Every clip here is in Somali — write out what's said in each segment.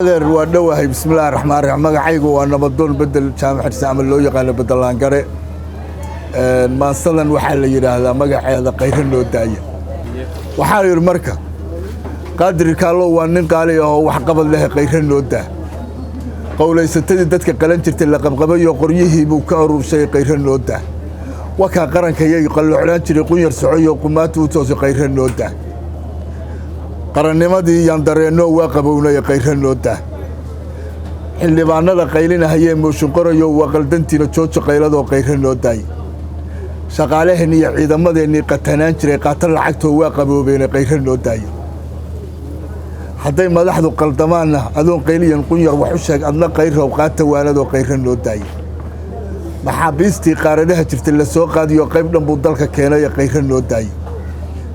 waa dhawahay bismillaahir rahmaanir rahiim magacaygu waa nabadoon bedel jaamac xirsaam loo yaqaan bedelaan gare maansadan waxa la yiraahdaa magaceeda qayr loo daaya waxa yiri marka qaadirka loo waa nin qaali ah oo wax qabad leh qayr loo daa qowleysatadii dadka qalan jirtay la qabqabayo qoryihii buu ka ururshay qayr loo daa waka qaranka yay qallooclaan jiray qunyar socoyo qumaatu u toosay qayr loo daa qarannimadii yaan dareeno waa qabownay qayr loo daa xildhibaanada qaylinahayee mooshin qorayo waa qaldantiina joojo qayladoo qayr loo daay shaqaalaheena iyo ciidamadeennii qatanaan jiray qaatan lacagtoo waa qaboobeen qayr loo daay hadday madaxdu qaldamaanna adoon qayliyan qunyar wax u sheeg adna qayrow qaata waanadoo qayr loo daay maxaabiistii qaaradaha jirtay la soo qaadiyo qayb dhan buu dalka keenay qayr loo daay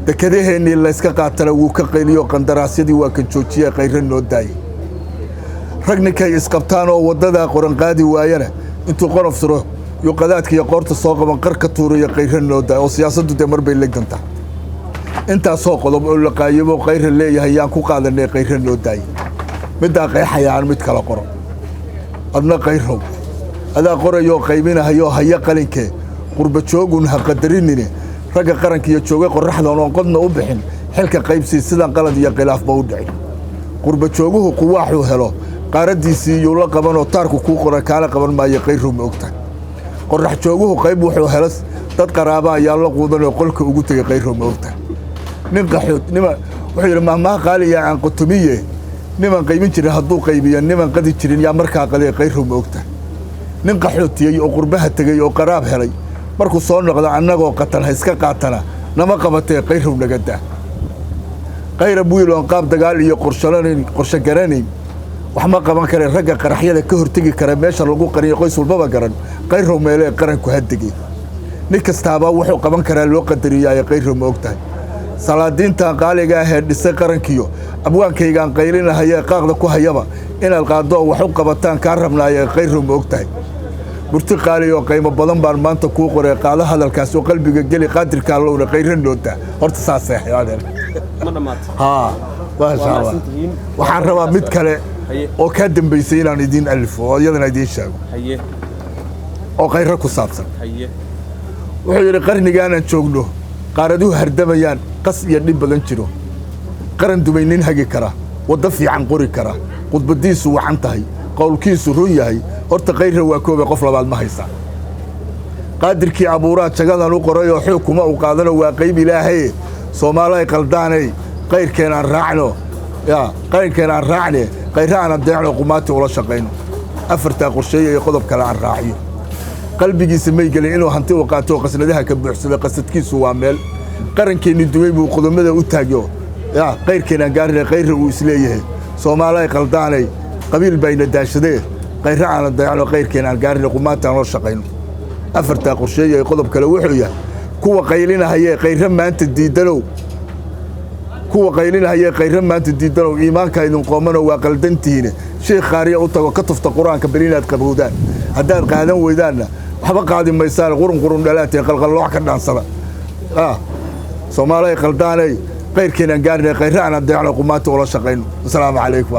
dekadaheennii layska qaatana wuu ka qayliyo qandaraasyadii waa ka joojiyey qayr loo daay rag ninkay isqabtaan oo waddadaa qoran qaadi waayana intuu qorof suro iyo qadaadka iyo qoorta soo qaban qar ka tuuraya qayr loo daay oo siyaasaddu dee mar bay legdantaa intaasoo qodob oo la qaayabo qayr leeyahay yaan ku qaadanay qayr loo daay middaa qeexayaan mid kala qoro adna qayrow adaa qorayoo qaybinahayo haya qalinkee qurba joogun ha qadarinine ragga qaranka iyo jooga qorraxdan oo qodna u bixin xilka qaybsi sidan qalad iyo khilaaf ba u dhicin qurba jooguhu quwaaxu helo qaaradiisii iyo la qabanoo taarku ku qoran kaala qaban maayo qayr ma ogta qorrax jooguhu qayb wuxuu helas dad qaraaba ayaa la quudan oo qolka ugu tagay qayr ma ogta nin qaxood wuxuu yiri mahmaa qaaliya aan qutumiye niman qaybin jiray hadduu qaybiyo niman qadi jirin yaa markaa qaday qayr ma ogta nin qaxootiyay oo qurbaha tagay oo qaraab helay markuu soo noqdo annagoo qatan iska qaatana nama qabatay qayrow naga daa qayra buuloon qaab dagaal iyo qorshe garanayn wax ma qaban kare ragga qaraxyada ka hortagi kara meesha lagu qariyo qoys walbaba garan qayrow meelee qaranku hadigay nin kastaaba wuxuu qaban karaa loo qadariyaa qayrow ma ogtahay salaadiinta qaaliga ah ee dhisay qarankiyo abwaankaygaan qaylinahay qaaqda ku hayaba inaad qaado wax u qabataan ka rabnaayay qayrow ma ogtahay burti qaali oo qiimo badan baan maanta ku qoray qaado hadalkaas oo qalbiga gali qaadirka lowna qayr loo daa horta saas ah yaadeen ma dhamaatay waxaan rabaa mid kale oo ka dambeysay inaan idin alifo oo iyadana idin sheego oo qayr ku saabsan wuxuu yiri qarnigan aan joogno qaaraduhu hardamayaan qas iyo dhib badan jiro qaran dumaynin hagi kara wada fiican qori kara qudbadiisu waxan tahay qowlkiisu run yahay horta qayr waa koobe qof labaad ma haysa qaadirkii abuuraa jagadan u qoray oo xukuma u qaadano waa qayb ilaahay Soomaaliya qaldaanay qayrkeen aan raacno qayrkeen aan raacne qayraana deecno qumaati ula shaqeyno afarta qorsheeye iyo qodob kale aan raaciyo qalbigiisa may galin inuu hanti u qaato qasnadaha ka buuxsado qasadkiisu waa meel qarankeeni duway buu qodobada u taagyo qayrkeen aan gaarin qayr uu isleeyahay Soomaaliya qaldaanay qabiil bayna daashadee qayraana deecno qayrkeen aan gaarin qumaati aan ula shaqeyno afarta qorsheeye iyo qodob kale wuxuu yahay kuwa qaylinahayee qayr maanta diidanow kuwa qaylinahayee qayr maanta diidanow iimaanka idin qoomano waa qaldantiina sheekh qaariya u tago ka tufta quraanka bariinaad qabowdaan haddaad qaadan weydaanna waxba qaadi maysaan qurun dhalaatay qalqalloox ka dhaansada Soomaaliya qaldaanay qayrkeen aan gaarin qayraana deecno qumaati ula shaqeyno assalaamu calaykum